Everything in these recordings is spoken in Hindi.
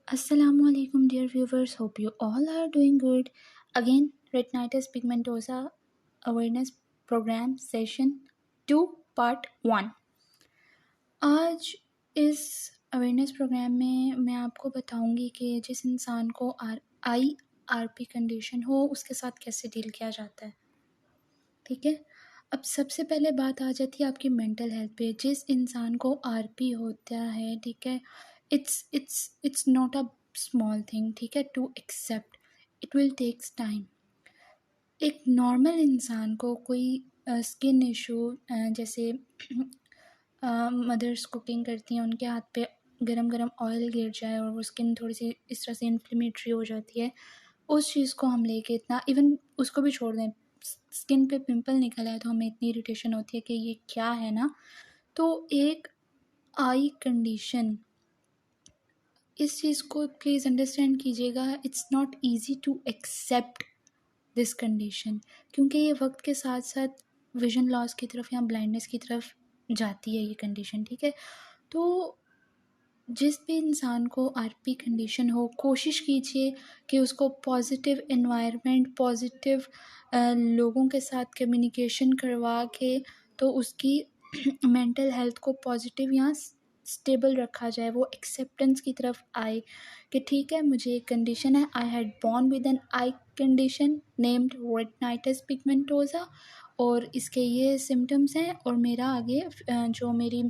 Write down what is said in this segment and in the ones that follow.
Assalamualaikum dear viewers, hope you all are doing good. Again, retinitis pigmentosa awareness program session 2 part 1. आज इस अवेयरनेस प्रोग्राम में मैं आपको बताऊंगी कि जिस इंसान को आईआरपी कंडीशन हो उसके साथ कैसे डील किया जाता है। ठीक है, अब सबसे पहले बात आ जाती है आपकी मेंटल हेल्थ पे। जिस इंसान को आरपी होता है, ठीक है, it's not a small thing, ठीक है, to accept. It will takes time. एक नॉर्मल इंसान को कोई स्किन इशू जैसे मदर्स कुकिंग करती हैं, उनके हाथ पे गरम गरम ऑयल गिर जाए और वो स्किन थोड़ी सी इस तरह से इन्फ्लेमेटरी हो जाती है, उस चीज़ को हम लेके इतना, इवन उसको भी छोड़ दें, स्किन पे पिंपल निकल आए तो हमें इतनी इरिटेशन होती है कि ये क्या है ना। तो एक आई कंडीशन, इस चीज़ को प्लीज़ अंडरस्टैंड कीजिएगा। It's not easy to accept this condition, क्योंकि ये वक्त के साथ साथ विजन लॉस की तरफ या ब्लाइंडनेस की तरफ जाती है ये कंडीशन। ठीक है, तो जिस भी इंसान को आरपी कंडीशन हो, कोशिश कीजिए कि उसको पॉजिटिव एनवायरनमेंट, पॉजिटिव लोगों के साथ कम्युनिकेशन करवा के तो उसकी मेंटल हेल्थ को पॉजिटिव या स्टेबल रखा जाए, वो एक्सेप्टेंस की तरफ आए कि ठीक है, मुझे एक कंडीशन है, I had born with an eye condition named retinitis pigmentosa और इसके ये सिम्टम्स हैं और मेरा आगे जो मेरी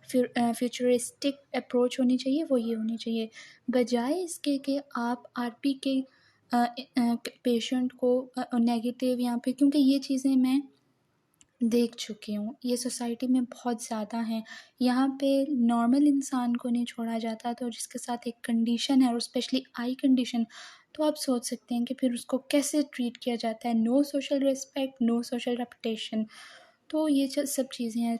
फ्यूचरिस्टिक अप्रोच होनी चाहिए वो ये होनी चाहिए, बजाय इसके कि आप आरपी के पेशेंट को नेगेटिव यहाँ पे, क्योंकि ये चीज़ें मैं देख चुकी हूँ, ये सोसाइटी में बहुत ज़्यादा है। यहाँ पे नॉर्मल इंसान को नहीं छोड़ा जाता, तो जिसके साथ एक कंडीशन है और स्पेशली आई कंडीशन, तो आप सोच सकते हैं कि फिर उसको कैसे ट्रीट किया जाता है। No social respect, no social reputation. तो ये सब चीज़ें हैं।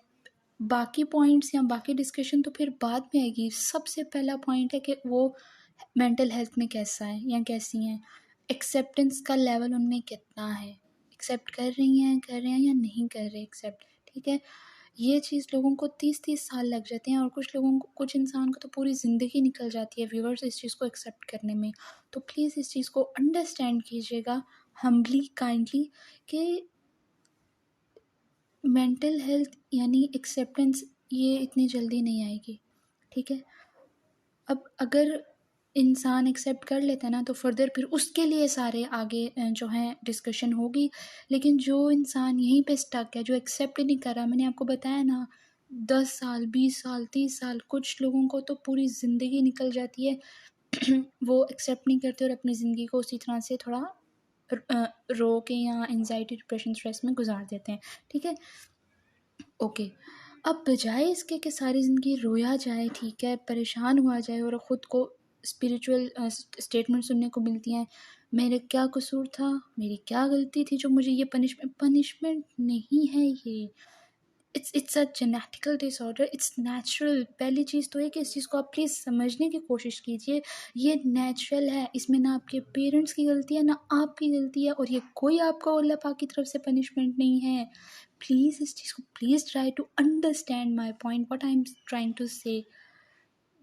बाकी पॉइंट्स या बाकी डिस्कशन तो फिर बाद में आएगी। सबसे पहला पॉइंट है कि वो मेंटल हेल्थ में कैसा है या कैसी हैं, एक्सेप्टेंस का लेवल उनमें कितना है, एक्सेप्ट कर रहे हैं या नहीं कर रहे एक्सेप्ट। ठीक है, ये चीज़ लोगों को 30-30 साल लग जाते हैं और कुछ लोगों को, कुछ इंसान को तो पूरी ज़िंदगी निकल जाती है व्यूअर्स इस चीज़ को एक्सेप्ट करने में। तो प्लीज़ इस चीज़ को अंडरस्टैंड कीजिएगा हम्बली, काइंडली, कि मेंटल हेल्थ यानी एक्सेप्टेंस ये इतनी जल्दी नहीं आएगी। ठीक है, अब अगर इंसान एक्सेप्ट कर लेता है ना तो फर्दर फिर उसके लिए सारे आगे जो हैं डिस्कशन होगी। लेकिन जो इंसान यहीं पे स्टक है, जो एक्सेप्ट ही नहीं कर रहा, मैंने आपको बताया ना, 10 साल, 20 साल, 30 साल, कुछ लोगों को तो पूरी ज़िंदगी निकल जाती है वो एक्सेप्ट नहीं करते और अपनी ज़िंदगी को उसी तरह से थोड़ा रो के या एंजाइटी, डिप्रेशन, स्ट्रेस में गुजार देते हैं। ठीक है, ओके, अब बजाय इसके कि सारी ज़िंदगी रोया जाए, ठीक है, परेशान हुआ जाए और ख़ुद को स्पिरिचुअल स्टेटमेंट सुनने को मिलती हैं, मेरे क्या कसूर था, मेरी क्या गलती थी जो मुझे ये पनिशमेंट नहीं है ये, it's a genetical disorder, it's natural. पहली चीज़ तो है कि इस चीज़ को आप प्लीज़ समझने की कोशिश कीजिए। ये नेचुरल है, इसमें ना आपके पेरेंट्स की गलती है ना आपकी गलती है, और ये कोई आपको अल्लाह पाक की तरफ से पनिशमेंट नहीं है। प्लीज़ इस चीज़ को please try to understand my point, what I am trying to say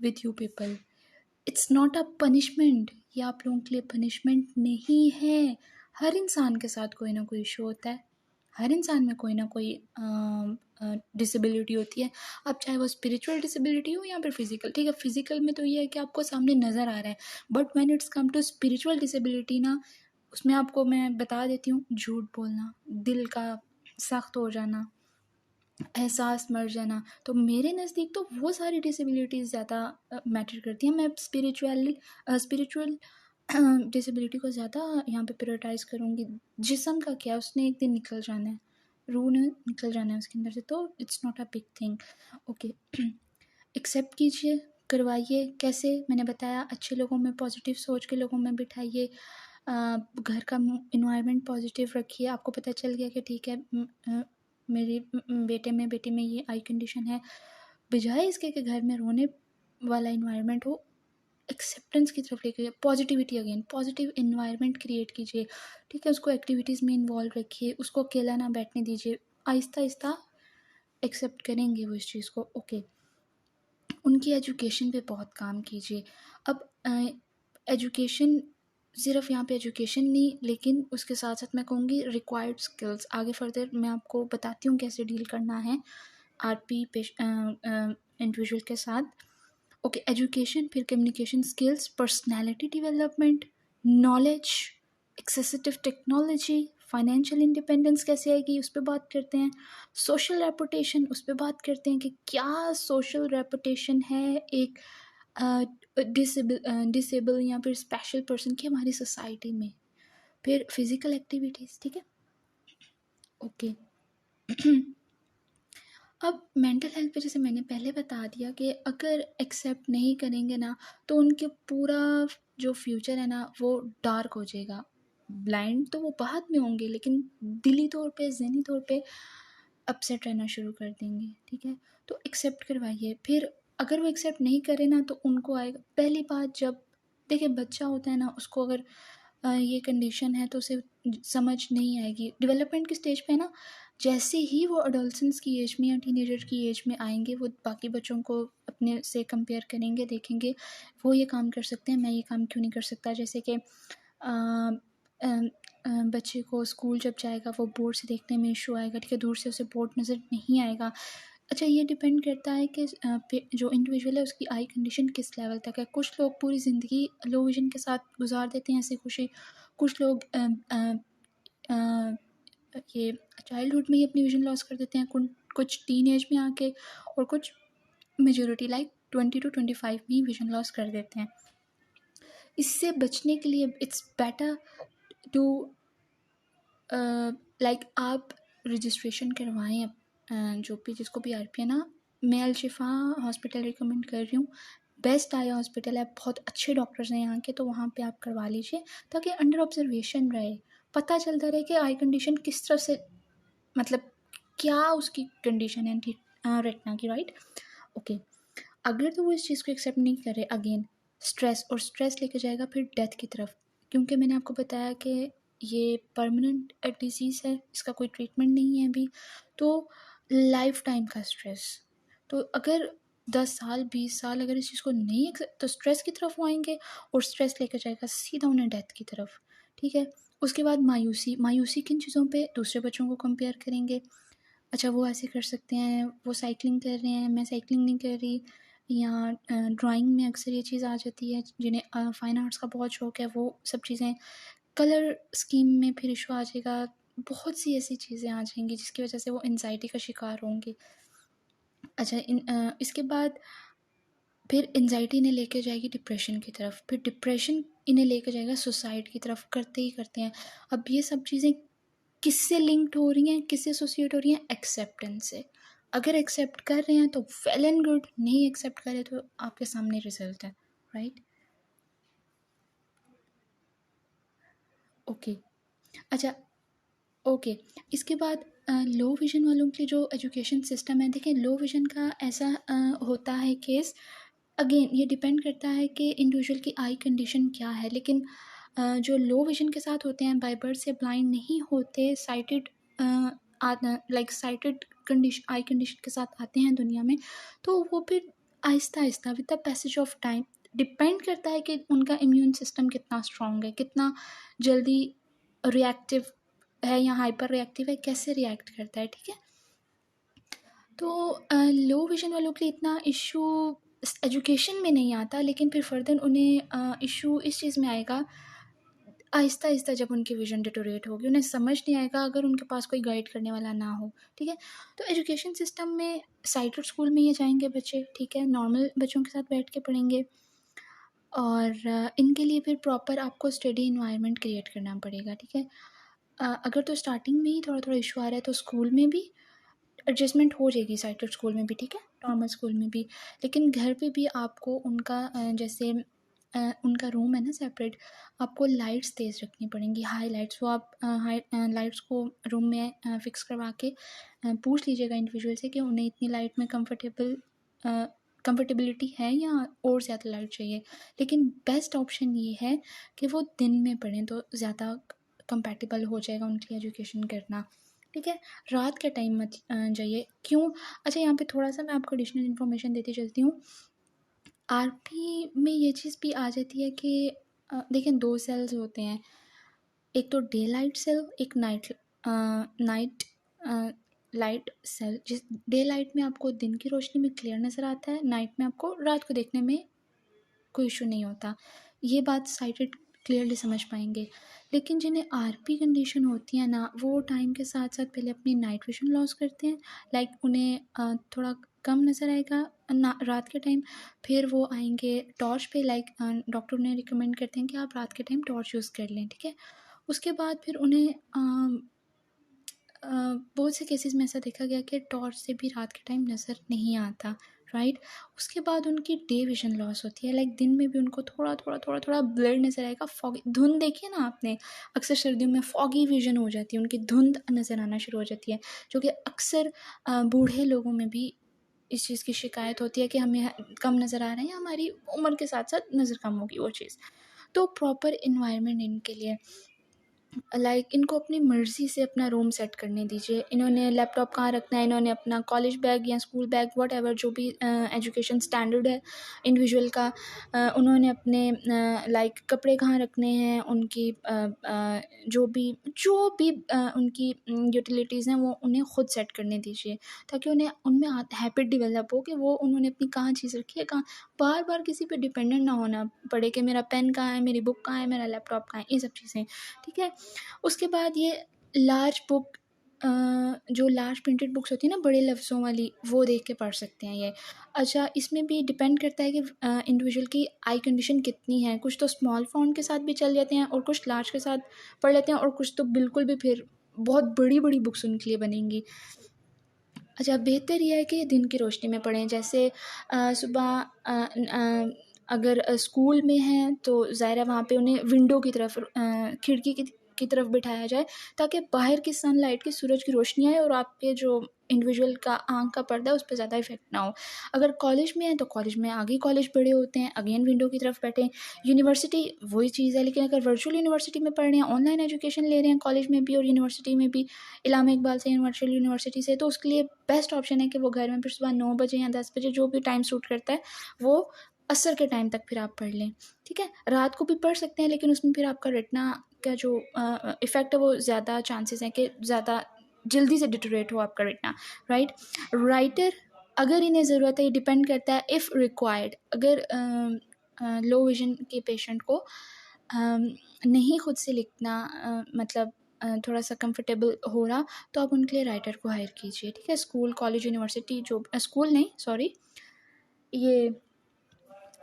with you people. It's not a punishment, ये आप लोगों के लिए पनिशमेंट नहीं है। हर इंसान के साथ कोई ना कोई इशू होता है, हर इंसान में कोई ना कोई डिसेबिलिटी होती है। अब चाहे वो स्पिरिचुअल डिसेबिलिटी हो या फिर फिजिकल। ठीक है, फिजिकल में तो ये है कि आपको सामने नज़र आ रहा है, but when it's come to spiritual disability ना, उसमें आपको मैं बता देती हूँ, झूठ बोलना, दिल का सख्त हो जाना, एहसास मर जाना, तो मेरे नज़दीक तो वो सारी डिसेबिलिटीज़ ज़्यादा मैटर करती हैं। मैं स्पिरिचुअल डिसेबिलिटी को ज़्यादा यहाँ पे प्रायोरिटाइज़ करूँगी। जिस्म का क्या, उसने एक दिन निकल जाना है, रूह ने निकल जाना है उसके अंदर से, तो it's not a big thing. Okay, accept कीजिए, करवाइए। कैसे, मैंने बताया, अच्छे लोगों में, पॉजिटिव सोच के लोगों में बिठाइए, घर का इन्वायरमेंट पॉजिटिव रखिए। आपको पता चल गया कि ठीक है, मेरे बेटे में, बेटी में ये आई कंडीशन है, बजाय इसके कि घर में रोने वाला इन्वायरमेंट हो, एक्सेप्टेंस की तरफ लेके, positivity, again positive environment create कीजिए। ठीक है, उसको एक्टिविटीज़ में इन्वॉल्व रखिए, उसको अकेला ना बैठने दीजिए। आहिस्ता आहिस्ता एक्सेप्ट करेंगे वो इस चीज़ को। ओके, उनकी एजुकेशन पे बहुत काम कीजिए। अब एजुकेशन सिर्फ यहाँ पे एजुकेशन नहीं, लेकिन उसके साथ साथ मैं कहूँगी रिक्वायर्ड स्किल्स। आगे फर्दर मैं आपको बताती हूँ कैसे डील करना है आरपी इंडिविजुअल के साथ। ओके, एजुकेशन, फिर communication skills, personality development, knowledge, assistive technology, financial independence कैसे आएगी उस पर बात करते हैं, सोशल रेपुटेशन उस पर बात करते हैं कि क्या सोशल रेपुटेशन है एक डिसेबल या फिर स्पेशल पर्सन की हमारी सोसाइटी में, फिर फिजिकल एक्टिविटीज़। ठीक है, ओके। अब मेंटल हेल्थ पे जैसे मैंने पहले बता दिया कि अगर एक्सेप्ट नहीं करेंगे ना तो उनके पूरा जो फ्यूचर है ना वो डार्क हो जाएगा। ब्लाइंड तो वो बाद में होंगे, लेकिन दिली तौर पे, ज़हनी तौर पे अपसेट रहना शुरू कर देंगे। ठीक है, तो एक्सेप्ट करवाइए। फिर अगर वो एक्सेप्ट नहीं करे ना तो उनको आएगा, पहली बात जब देखिए बच्चा होता है ना, उसको अगर ये कंडीशन है तो उसे समझ नहीं आएगी। डेवलपमेंट की स्टेज पे है ना, जैसे ही वो अडोलसेंस की एज में या टीनेजर की एज में आएंगे, वो बाकी बच्चों को अपने से कंपेयर करेंगे, देखेंगे वो ये काम कर सकते हैं, मैं ये काम क्यों नहीं कर सकता। जैसे कि बच्चे को स्कूल जब जाएगा वो बोर्ड से देखने में इशू आएगा। ठीक है, दूर से उसे बोर्ड नज़र नहीं आएगा। अच्छा, ये डिपेंड करता है कि जो इंडिविजुअल है उसकी आई कंडीशन किस लेवल तक है। कुछ लोग पूरी ज़िंदगी लो विजन के साथ गुजार देते हैं ऐसी खुशी, कुछ लोग ये चाइल्डहुड में ही अपनी विजन लॉस कर देते हैं, कुछ टीन एज में आके, और कुछ मेजोरिटी लाइक 20 to 25 में ही विजन लॉस कर देते हैं। इससे बचने के लिए इट्स बेटर टू लाइक आप रजिस्ट्रेशन करवाएं जो भी जिसको भी आर पी है ना। मैं अलशिफा हॉस्पिटल रिकमेंड कर रही हूँ, बेस्ट आई हॉस्पिटल है, बहुत अच्छे डॉक्टर्स हैं यहाँ के, तो वहाँ पे आप करवा लीजिए ताकि अंडर ऑब्जर्वेशन रहे, पता चलता रहे कि आई कंडीशन किस तरह से, मतलब क्या उसकी कंडीशन है ठीक रेटना की, राइट। ओके, अगर तो वो इस चीज़ को एक्सेप्ट नहीं करे, अगेन स्ट्रेस, और स्ट्रेस लेके जाएगा फिर डेथ की तरफ, क्योंकि मैंने आपको बताया कि ये परमानेंट डिजीज़ है, इसका कोई ट्रीटमेंट नहीं है अभी, तो लाइफ टाइम का स्ट्रेस। तो अगर 10 साल 20 साल अगर इस चीज़ को नहीं तो स्ट्रेस की तरफ वो आएंगे, और स्ट्रेस लेकर जाएगा सीधा उन्हें डेथ की तरफ। ठीक है, उसके बाद मायूसी, मायूसी किन चीज़ों पे, दूसरे बच्चों को कंपेयर करेंगे। अच्छा, वो ऐसे कर सकते हैं, वो साइकिलिंग कर रहे हैं, मैं साइकिलिंग नहीं कर रही, या ड्राइंग में अक्सर ये चीज़ आ जाती है, जिन्हें फाइन आर्ट्स का बहुत शौक है, वो सब चीज़ें, कलर स्कीम में फिर इशू आ जाएगा, बहुत सी ऐसी चीज़ें आ जाएंगी जिसकी वजह से वो एनजाइटी का शिकार होंगे। अच्छा, इसके बाद फिर एनजाइटी इन्हें लेके जाएगी डिप्रेशन की तरफ, फिर डिप्रेशन इन्हें लेके जाएगा सुसाइड की तरफ, करते ही करते हैं। अब ये सब चीज़ें किससे लिंक्ड हो रही हैं, किससे एसोसिएट हो रही हैं, एक्सेप्टेंस से। अगर एक्सेप्ट कर रहे हैं तो वेल एंड गुड, नहीं एक्सेप्ट कर रहे तो आपके सामने रिजल्ट है, राइट। ओके, अच्छा, ओके, इसके बाद लो विजन वालों के लिए जो एजुकेशन सिस्टम है, देखिए लो विजन का ऐसा होता है केस, अगेन ये डिपेंड करता है कि इंडिविजुअल की आई कंडीशन क्या है, लेकिन जो लो विजन के साथ होते हैं, बाय बर्थ से ब्लाइंड नहीं होते, साइटेड लाइक साइटेड कंडीशन, आई कंडीशन के साथ आते हैं दुनिया में, तो वो फिर Aahista Aahista with the passage of time, depend करता है कि उनका इम्यून सिस्टम कितना स्ट्रॉन्ग है, कितना जल्दी रिएक्टिव है या हाइपर रिएक्टिव है, कैसे रिएक्ट करता है। ठीक है, तो लो विजन वालों के लिए इतना इशू एजुकेशन में नहीं आता, लेकिन फिर फर्दर उन्हें इशू इस चीज़ में आएगा आहिस्ता आहिस्ता, जब उनकी विजन डिटोरेट होगी, उन्हें समझ नहीं आएगा अगर उनके पास कोई गाइड करने वाला ना हो। ठीक है, तो एजुकेशन सिस्टम में साइटेड स्कूल में ये जाएंगे बच्चे, ठीक है, नॉर्मल बच्चों के साथ बैठ के पढ़ेंगे, और इनके लिए फिर प्रॉपर आपको स्टडी इन्वायरमेंट क्रिएट करना पड़ेगा। ठीक है, अगर तो स्टार्टिंग में ही थोड़ा थोड़ा इशू आ रहा है तो स्कूल में भी एडजस्टमेंट हो जाएगी, साइटेड स्कूल में भी, ठीक है, नॉर्मल स्कूल में भी, लेकिन घर पे भी आपको उनका जैसे उनका रूम है ना सेपरेट, आपको लाइट्स तेज़ रखनी पड़ेंगी, हाई लाइट्स, वो आप हाई लाइट्स को रूम में फिक्स करवा के पूछ लीजिएगा इंडिविजुअल से कि उन्हें इतनी लाइट में कंफर्टेबिलिटी है या और ज़्यादा लाइट चाहिए। लेकिन बेस्ट ऑप्शन ये है कि वो दिन में पढ़ें तो ज़्यादा कंपैटिबल हो जाएगा उनके लिए एजुकेशन करना। ठीक है, रात के टाइम मत जाइए, क्यों। अच्छा, यहाँ पे थोड़ा सा मैं आपको एडिशनल इन्फॉर्मेशन देती चलती हूँ। आरपी में ये चीज़ भी आ जाती है कि देखें 2 सेल्स होते हैं, एक तो डे लाइट सेल, एक नाइट लाइट सेल। जिस डे लाइट में आपको दिन की रोशनी में क्लियर नज़र आता है, नाइट में आपको रात को देखने में कोई इशू नहीं होता। ये बात साइटेड क्लियरली समझ पाएंगे। लेकिन जिन्हें आरपी कंडीशन होती है ना, वो टाइम के साथ साथ पहले अपनी नाइट विजन लॉस करते हैं, लाइक उन्हें थोड़ा कम नज़र आएगा ना रात के टाइम। फिर वो आएंगे टॉर्च पे, लाइक डॉक्टर उन्हें रिकमेंड करते हैं कि आप रात के टाइम टॉर्च यूज़ कर लें, ठीक है। उसके बाद फिर उन्हें बहुत से केसेस में ऐसा देखा गया कि टॉर्च से भी रात के टाइम नज़र नहीं आता, राइट। उसके बाद उनकी डे विजन लॉस होती है, लाइक दिन में भी उनको थोड़ा थोड़ा थोड़ा थोड़ा ब्लर नज़र आएगा, फॉगी धुंध देखिए ना आपने, अक्सर सर्दियों में फॉगी विजन हो जाती है, उनकी धुंध नज़र आना शुरू हो जाती है, जो कि अक्सर बूढ़े लोगों में भी इस चीज़ की शिकायत होती है कि हमें कम नज़र आ रहे हैं, हमारी उम्र के साथ साथ नज़र कम होगी वो चीज़। तो प्रॉपर इन्वायरमेंट इनके लिए, लाइक इनको अपनी मर्ज़ी से अपना रूम सेट करने दीजिए। इन्होंने लैपटॉप कहाँ रखना है, इन्होंने अपना कॉलेज बैग या स्कूल बैग व्हाटएवर जो भी एजुकेशन स्टैंडर्ड है इंडिविजुअल का, उन्होंने अपने लाइक कपड़े कहाँ रखने हैं, उनकी जो भी उनकी यूटिलिटीज़ हैं वो उन्हें खुद सेट करने दीजिए, ताकि उन्हें उनमें हैबिट डेवलप हो कि वो उन्होंने अपनी कहाँ चीज़ रखी है, कहाँ। बार बार किसी पे डिपेंडेंट ना होना पड़े कि मेरा पेन कहाँ है, मेरी बुक कहाँ है, मेरा लैपटॉप कहाँ है, ये सब चीज़ें, ठीक है। उसके बाद ये लार्ज बुक, जो लार्ज प्रिंटेड बुक्स होती है ना बड़े लफ्ज़ों वाली, वो देख के पढ़ सकते हैं ये। अच्छा, इसमें भी डिपेंड करता है कि इंडिविजुअल की आई कंडीशन कितनी है। कुछ तो स्मॉल फ़ॉन्ट के साथ भी चल जाते हैं और कुछ लार्ज के साथ पढ़ लेते हैं, और कुछ तो बिल्कुल भी फिर बहुत बड़ी बड़ी बुक्स उनके लिए बनेंगी। अच्छा, बेहतर ये है कि दिन की रोशनी में पढ़ें। जैसे सुबह अगर स्कूल में हैं तो ज़ाहिर है वहाँ पे उन्हें विंडो की तरफ, खिड़की की तरफ बिठाया जाए, ताकि बाहर की सनलाइट की, सूरज की रोशनी आए और आपके जो इंडिविजुअल का आँख का पर्दा है उस पे ज़्यादा इफेक्ट ना हो। अगर कॉलेज में है तो कॉलेज में आगे कॉलेज बड़े होते हैं, अगेन विंडो की तरफ बैठें। यूनिवर्सिटी वही चीज़ है, लेकिन अगर वर्चुअल यूनिवर्सिटी में पढ़ रहे हैं, ऑनलाइन एजुकेशन ले रहे हैं कॉलेज में भी और यूनिवर्सिटी में भी, इलामा इकबाल से वर्चुअल यूनिवर्सिटी से, तो उसके लिए बेस्ट ऑप्शन है कि वो घर में फिर सुबह 9 बजे या 10 बजे जो भी टाइम सूट करता है वो असर के टाइम तक फिर आप पढ़ लें, ठीक है। रात को भी पढ़ सकते हैं, लेकिन उसमें फिर आपका रेटिना का जो इफ़ेक्ट है वो ज़्यादा चांसेस हैं कि ज़्यादा जल्दी से डिटोरेट हो आपका रेटिना, राइट। राइटर, अगर इन्हें ज़रूरत है, ये डिपेंड करता है इफ़ रिक्वायर्ड। अगर लो विजन के पेशेंट को नहीं खुद से लिखना मतलब थोड़ा सा कंफर्टेबल हो रहा, तो आप उनके लिए राइटर को हायर कीजिए, ठीक है। स्कूल, कॉलेज, यूनिवर्सिटी, जो स्कूल नहीं, सॉरी, ये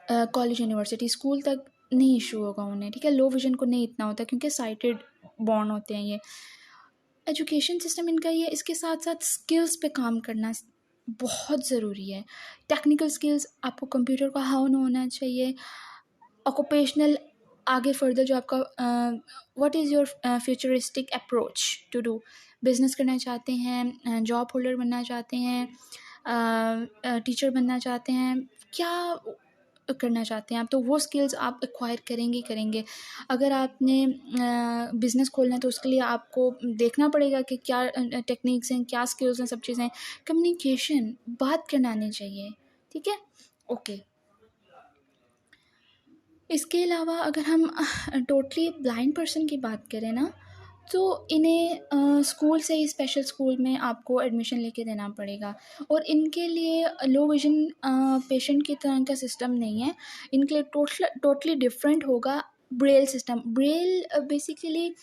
कॉलेज, यूनिवर्सिटी, स्कूल तक नहीं इशू होगा उन्हें, ठीक है। लो विजन को नहीं इतना होता क्योंकि साइटेड बॉर्न होते हैं ये। एजुकेशन सिस्टम इनका ये, इसके साथ साथ स्किल्स पे काम करना बहुत ज़रूरी है। टेक्निकल स्किल्स, आपको कंप्यूटर का हाउन होना चाहिए। ऑक्यूपेशनल, आगे फर्दर जो आपका what is your futuristic approach to do, business करना चाहते हैं, जॉब होल्डर बनना चाहते हैं, टीचर बनना चाहते हैं, क्या करना चाहते हैं आप, तो वो स्किल्स आप एक्वायर करेंगे ही करेंगे। अगर आपने बिज़नेस खोलना है तो उसके लिए आपको देखना पड़ेगा कि क्या टेक्निक्स हैं, क्या स्किल्स हैं, सब चीज़ें। कम्युनिकेशन, बात करना आनी चाहिए, ठीक है, ओके। इसके अलावा अगर हम टोटली ब्लाइंड पर्सन की बात करें ना, तो इन्हें स्कूल से ही स्पेशल स्कूल में आपको एडमिशन लेके देना पड़ेगा, और इनके लिए लो विजन पेशेंट की तरह का सिस्टम नहीं है। इनके लिए टोटली डिफरेंट होगा ब्रेल सिस्टम। ब्रेल बेसिकली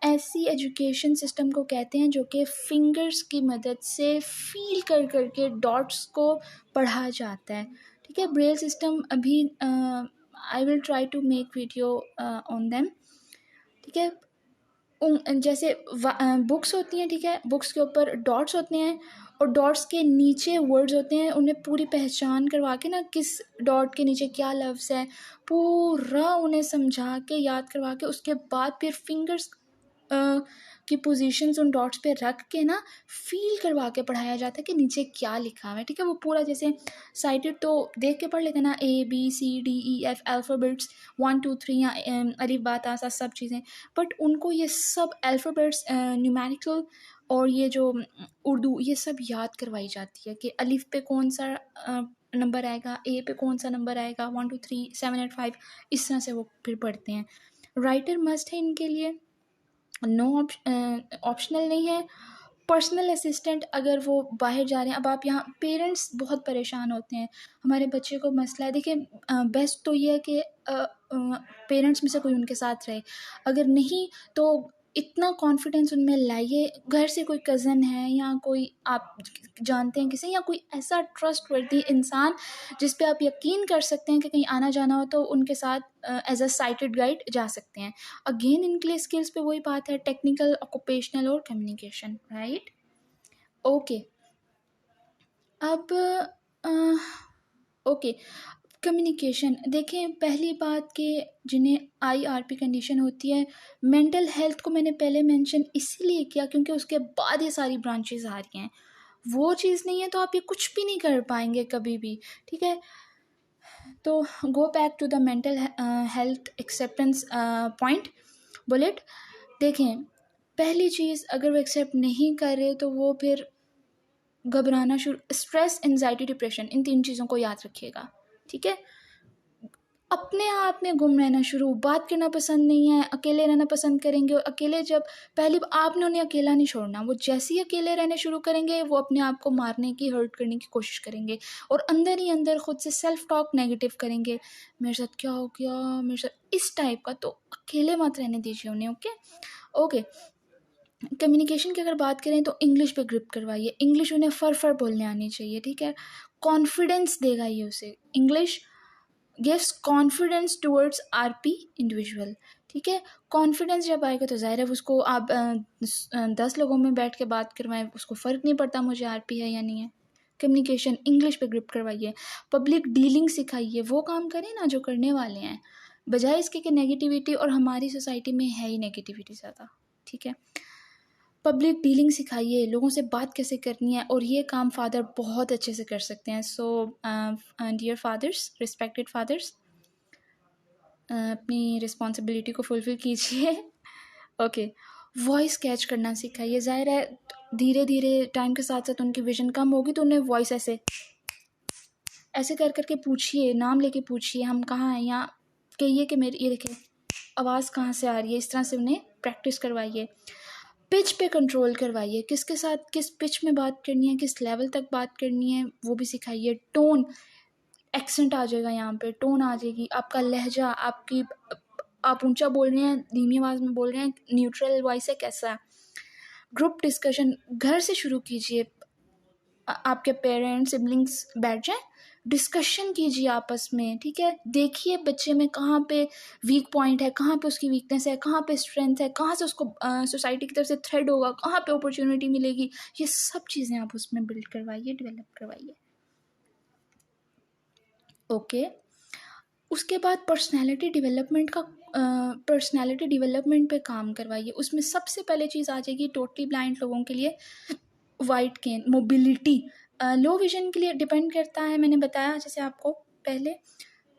ऐसी एजुकेशन सिस्टम को कहते हैं जो कि फिंगर्स की मदद से फील कर करके डॉट्स को पढ़ा जाता है, ठीक है। ब्रेल सिस्टम अभी I will try to make video on them, ठीक है। जैसे बुक्स होती हैं, ठीक है, बुक्स के ऊपर डॉट्स होते हैं और डॉट्स के नीचे वर्ड्स होते हैं, उन्हें पूरी पहचान करवा के ना, किस डॉट के नीचे क्या लफ्ज़ है, पूरा उन्हें समझा के याद करवा के, उसके बाद फिर फिंगर्स की पोजीशंस उन डॉट्स पे रख के ना फील करवा के पढ़ाया जाता है कि नीचे क्या लिखा हुआ है, ठीक है। वो पूरा जैसे साइटेड तो देख के पढ़ लेते हैं ना, ABCDEF अल्फ़ाबेट्स 1 2 3 या अलिफ बा ता सा सब चीज़ें, बट उनको ये सब अल्फ़ाबेट्स न्यूमेरिकल और ये जो उर्दू, ये सब याद करवाई जाती है कि अलिफ पे कौन सा नंबर आएगा, ए पे कौन सा नंबर आएगा, 1 2 3 7 8 5, इस तरह से वो फिर पढ़ते हैं। राइटर मस्ट है इनके लिए, नो ऑप्शनल नहीं है। पर्सनल असिस्टेंट अगर वो बाहर जा रहे हैं, अब आप यहाँ पेरेंट्स बहुत परेशान होते हैं, हमारे बच्चे को मसला है। देखिए बेस्ट तो ये है कि पेरेंट्स में से कोई उनके साथ रहे, अगर नहीं तो इतना कॉन्फिडेंस उनमें लाइए, घर से कोई कज़न है या कोई आप जानते हैं किसी, या कोई ऐसा ट्रस्टवर्दी इंसान जिस पे आप यकीन कर सकते हैं कि कहीं आना जाना हो तो उनके साथ एज अ साइटेड गाइड जा सकते हैं। अगेन इनके लिए स्किल्स पे वही बात है, टेक्निकल, ऑक्यूपेशनल और कम्युनिकेशन, राइट। ओके, अब ओके, कम्युनिकेशन देखें, पहली बात कि जिन्हें IRP कंडीशन होती है, मेंटल हेल्थ को मैंने पहले मेंशन इसीलिए किया क्योंकि उसके बाद ये सारी ब्रांचेस आ रही हैं। वो चीज़ नहीं है तो आप ये कुछ भी नहीं कर पाएंगे कभी भी, ठीक है। तो go back to the mental health acceptance point bullet. देखें, पहली चीज़ अगर वो एक्सेप्ट नहीं कर रहे तो वो फिर घबराना शुरू, स्ट्रेस, एंजाइटी, डिप्रेशन, इन 3 चीज़ों को याद रखिएगा, ठीक है। अपने आप में गुम रहना शुरू, बात करना पसंद नहीं है, अकेले रहना पसंद करेंगे, और अकेले जब पहले आपने उन्हें अकेला नहीं छोड़ना, वो जैसे ही अकेले रहने शुरू करेंगे वो अपने आप को मारने की, हर्ट करने की कोशिश करेंगे और अंदर ही अंदर खुद से सेल्फ टॉक नेगेटिव करेंगे, मेरे साथ क्या हो गया, मेरे साथ इस टाइप का। तो अकेले मत रहने दीजिए उन्हें, ओके। कम्युनिकेशन की अगर बात करें तो इंग्लिश पे ग्रिप करवाइए, इंग्लिश उन्हें फर बोलने आनी चाहिए, ठीक है। कॉन्फिडेंस देगा ये उसे, English gives confidence towards RP individual, ठीक है। कॉन्फिडेंस जब आएगा तो ज़ाहिर है उसको आप 10 लोगों में बैठ के बात करवाएं, उसको फ़र्क नहीं पड़ता मुझे RP है या नहीं है। कम्युनिकेशन इंग्लिश पे ग्रिप करवाइए, पब्लिक डीलिंग सिखाइए, वो काम करें ना जो करने वाले हैं, बजाय इसके कि नेगेटिविटी, और हमारी सोसाइटी में है ही नेगेटिविटी ज़्यादा, ठीक है। पब्लिक डीलिंग सिखाइए, लोगों से बात कैसे करनी है, और ये काम फादर बहुत अच्छे से कर सकते हैं। So dear fathers, respected fathers, अपनी रिस्पॉन्सिबिलिटी को फुलफ़िल कीजिए। ओके, वॉइस कैच करना सिखाइए, ज़ाहिर है धीरे धीरे टाइम के साथ साथ उनकी विजन कम होगी तो उन्हें वॉइस ऐसे ऐसे कर करके पूछिए, नाम लेके पूछिए हम कहाँ हैं, या कहिए कि मेरी ये देखे आवाज़ कहाँ से आ रही है, इस तरह से उन्हें प्रैक्टिस करवाइए। पिच पे कंट्रोल करवाइए, किसके साथ किस पिच में बात करनी है, किस लेवल तक बात करनी है, वो भी सिखाइए। टोन, एक्सेंट आ जाएगा यहाँ पे, टोन आ जाएगी, आपका लहजा, आपकी, आप ऊंचा बोल रहे हैं, धीमी आवाज़ में बोल रहे हैं, न्यूट्रल वॉइस है, कैसा है। ग्रुप डिस्कशन घर से शुरू कीजिए, आपके पेरेंट्स, सिबलिंग्स बैठ जाएं, डिस्कशन कीजिए आपस में, ठीक है। देखिए बच्चे में कहाँ पे वीक पॉइंट है, कहाँ पे उसकी वीकनेस है, कहाँ पे स्ट्रेंथ है, कहाँ से उसको सोसाइटी की तरफ से थ्रेड होगा, कहाँ पे अपॉर्चुनिटी मिलेगी, ये सब चीज़ें आप उसमें बिल्ड करवाइए, डेवलप करवाइए, ओके। उसके बाद पर्सनैलिटी डेवलपमेंट पे काम करवाइए। उसमें सबसे पहले चीज़ आ जाएगी टोटली ब्लाइंड लोगों के लिए वाइट केन, मोबिलिटी। लो विजन के लिए डिपेंड करता है, मैंने बताया जैसे आपको पहले,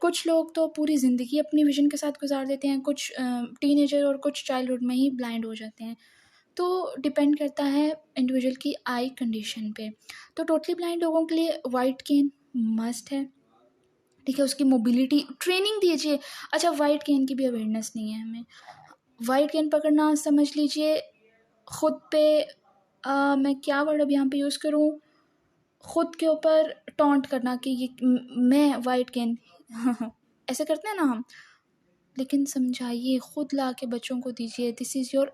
कुछ लोग तो पूरी ज़िंदगी अपनी विजन के साथ गुजार देते हैं, कुछ टीनेजर और कुछ चाइल्डहुड में ही ब्लाइंड हो जाते हैं, तो डिपेंड करता है इंडिविजुअल की आई कंडीशन पे। तो टोटली ब्लाइंड लोगों के लिए वाइट केन मस्ट है, ठीक है। उसकी मोबिलिटी ट्रेनिंग दीजिए। अच्छा, वाइट केन की भी अवेयरनेस नहीं है हमें, वाइट केन पकड़ना समझ लीजिए खुद पे मैं क्या वर्ड अब यहाँ पे यूज़ करूँ, खुद के ऊपर टॉन्ट करना कि ये मैं वाइट केन ऐसे करते हैं ना हम, लेकिन समझाइए, खुद ला के बच्चों को दीजिए, दिस इज़ योर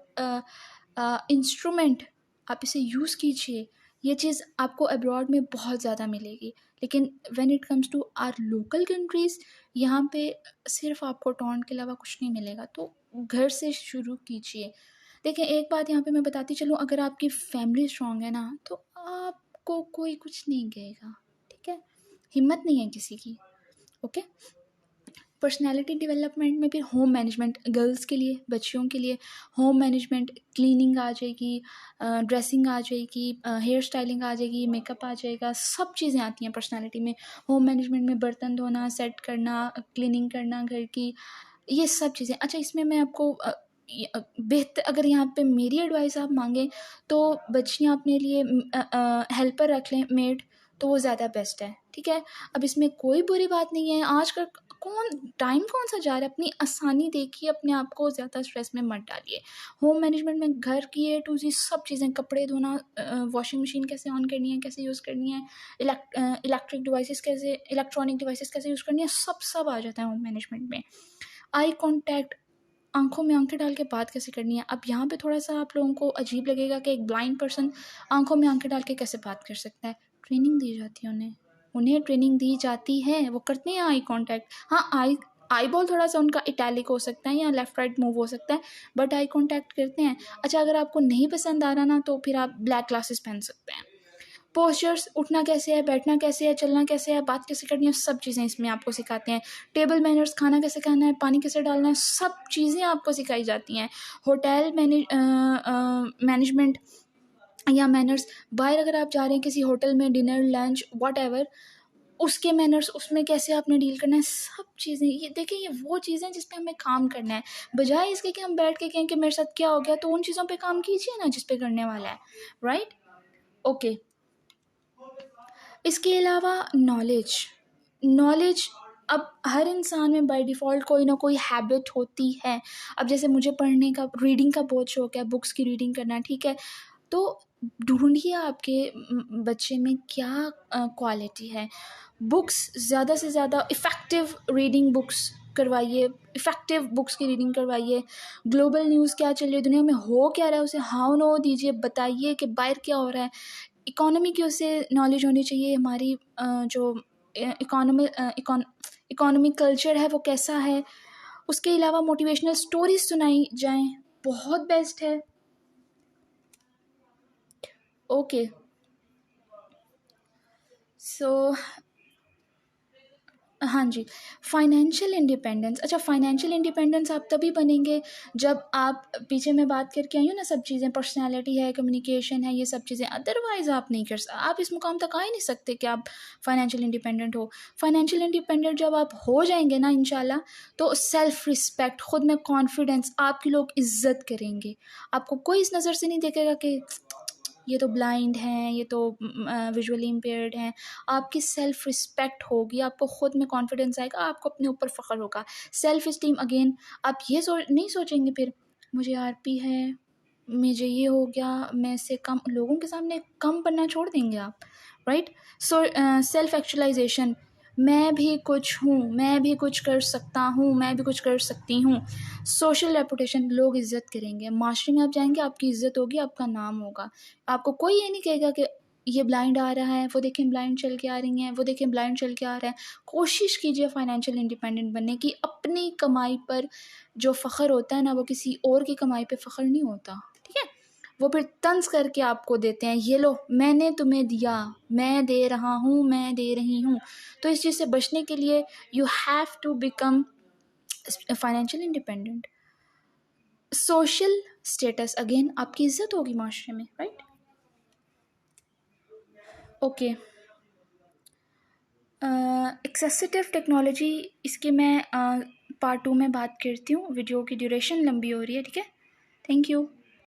इंस्ट्रूमेंट, आप इसे यूज़ कीजिए। ये चीज़ आपको अब्रॉड में बहुत ज़्यादा मिलेगी, लेकिन when it comes to our local countries, यहाँ पे सिर्फ आपको टॉन्ट के अलावा कुछ नहीं मिलेगा। तो घर से शुरू कीजिए। देखिए एक बात यहाँ पे मैं बताती चलूँ, अगर आपकी फैमिली स्ट्रॉन्ग है ना तो आपको कोई कुछ नहीं कहेगा, ठीक है। हिम्मत नहीं है किसी की, ओके। पर्सनैलिटी डेवलपमेंट में फिर होम मैनेजमेंट, गर्ल्स के लिए, बच्चियों के लिए होम मैनेजमेंट, क्लीनिंग आ जाएगी, ड्रेसिंग आ जाएगी, हेयर स्टाइलिंग आ जाएगी, मेकअप आ जाएगा, सब चीज़ें आती हैं पर्सनैलिटी में। होम मैनेजमेंट में बर्तन धोना, सेट करना, क्लीनिंग करना घर की, ये सब चीज़ें। अच्छा, इसमें मैं आपको बेहतर, अगर यहाँ पे मेरी एडवाइस आप मांगें तो बच्चियाँ अपने लिए हेल्पर रख लें, मेड, तो वो ज़्यादा बेस्ट है। ठीक है। अब इसमें कोई बुरी बात नहीं है। आज का टाइम कौन सा जा रहा है, अपनी आसानी देखिए, अपने आप को ज़्यादा स्ट्रेस में मत डालिए। होम मैनेजमेंट में घर की A to Z सब चीज़ें, कपड़े धोना, वॉशिंग मशीन कैसे ऑन करनी है, कैसे यूज़ करनी है, इलेक्ट्रिक डिवाइसेस कैसे, इलेक्ट्रॉनिक डिवाइसेस कैसे यूज़ करनी है, सब आ जाता है होम मैनेजमेंट में। आई कॉन्टैक्ट, आंखों में आंखें डाल के बात कैसे करनी है। अब यहाँ पे थोड़ा सा आप लोगों को अजीब लगेगा कि एक ब्लाइंड पर्सन आंखों में आंखें डाल के कैसे बात कर सकता है। ट्रेनिंग दी जाती है उन्हें ट्रेनिंग दी जाती है, वो करते हैं आई कांटेक्ट। हाँ, आई बॉल थोड़ा सा उनका इटैलिक हो सकता है या लेफ्ट राइट मूव हो सकता है, बट आई कांटेक्ट करते हैं। अच्छा, अगर आपको नहीं पसंद आ रहा ना तो फिर आप ब्लैक ग्लासेस पहन सकते हैं। पोस्चर्स, उठना कैसे है, बैठना कैसे है, चलना कैसे है, बात कैसे करनी है, सब चीज़ें इसमें आपको सिखाते हैं। टेबल मैनर्स, खाना कैसे खाना है, पानी कैसे डालना है, सब चीज़ें आपको सिखाई जाती हैं। होटल मैनेजमेंट या मैनर्स, बाहर अगर आप जा रहे हैं किसी होटल में, डिनर, लंच, व्हाटएवर, उसके मैनर्स, उसमें कैसे आपने डील करना है, सब चीज़ें। ये देखिए, ये वो चीज़ें जिस पे हमें काम करना है, बजाय इसके कि हम बैठ के कहें कि मेरे साथ क्या हो गया। तो उन चीज़ों पे काम कीजिए ना जिस पे करने वाला है, राइट। ओके। इसके अलावा नॉलेज, अब हर इंसान में बाय डिफ़ॉल्ट कोई ना कोई हैबिट होती है। अब जैसे मुझे पढ़ने का, रीडिंग का बहुत शौक है, बुक्स की रीडिंग करना, ठीक है। तो ढूंढिए आपके बच्चे में क्या क्वालिटी है। बुक्स ज़्यादा से ज़्यादा इफ़ेक्टिव रीडिंग बुक्स करवाइए, इफ़ेक्टिव बुक्स की रीडिंग करवाइए। ग्लोबल न्यूज़ क्या चल रही है, दुनिया में हो क्या रहा है, उसे हाउ नो दीजिए, बताइए कि बाहर क्या हो रहा है। इकोनॉमी की उसे नॉलेज होनी चाहिए, हमारी जो इकोनॉमी कल्चर है वो कैसा है। उसके अलावा मोटिवेशनल स्टोरीज सुनाई जाएं, बहुत बेस्ट है। ओके, सो हाँ जी, फाइनेंशियल इंडिपेंडेंस। अच्छा, फाइनेंशियल इंडिपेंडेंस आप तभी बनेंगे जब आप, पीछे मैं बात करके आई हूँ ना, सब चीज़ें, पर्सनैलिटी है, कम्युनिकेशन है, ये सब चीज़ें, अदरवाइज़ आप नहीं आप इस मुकाम तक आ ही नहीं सकते कि आप फाइनेंशियल इंडिपेंडेंट हो। फाइनेंशियल इंडिपेंडेंट जब आप हो जाएंगे ना इंशाल्लाह, तो सेल्फ रिस्पेक्ट, खुद में कॉन्फिडेंस, आपकी लोग इज्जत करेंगे। आपको कोई इस नज़र से नहीं देखेगा कि ये तो ब्लाइंड हैं, ये तो विजुअली इम्पेयर्ड हैं। आपकी सेल्फ रिस्पेक्ट होगी, आपको ख़ुद में कॉन्फिडेंस आएगा, आपको अपने ऊपर फ़ख्र होगा। सेल्फ इस्टीम, अगेन आप ये नहीं सोचेंगे फिर मुझे आरपी है, मुझे ये हो गया, मैं इससे कम, लोगों के सामने कम बनना छोड़ देंगे आप, राइट। सो सेल्फ एक्चुअलाइजेशन, मैं भी कुछ हूँ, मैं भी कुछ कर सकता हूँ, मैं भी कुछ कर सकती हूँ। सोशल रेपुटेशन, लोग इज़्ज़त करेंगे, माशरे में आप जाएंगे, आपकी इज़्ज़त होगी, आपका नाम होगा। आपको कोई ये नहीं कहेगा कि ये ब्लाइंड आ रहा है, वो देखें ब्लाइंड चल के आ रही हैं, वो देखें ब्लाइंड चल के आ रहा है। कोशिश कीजिए फाइनेंशियल इंडिपेंडेंट बनने की। अपनी कमाई पर जो फ़ख्र होता है ना, वो किसी और की कमाई पे फ़ख्र नहीं होता, ठीक है। वो फिर तंज करके आपको देते हैं, ये लो मैंने तुम्हें दिया, मैं दे रहा हूँ, मैं दे रही हूँ। तो इस चीज़ से बचने के लिए you have to become financial independent. Social status, again आपकी इज्जत होगी माशरे में, राइट। ओके, एक्सेसिव टेक्नोलॉजी, इसकी मैं पार्ट 2 में बात करती हूँ। वीडियो की ड्यूरेशन लंबी हो रही है, ठीक है। Thank you.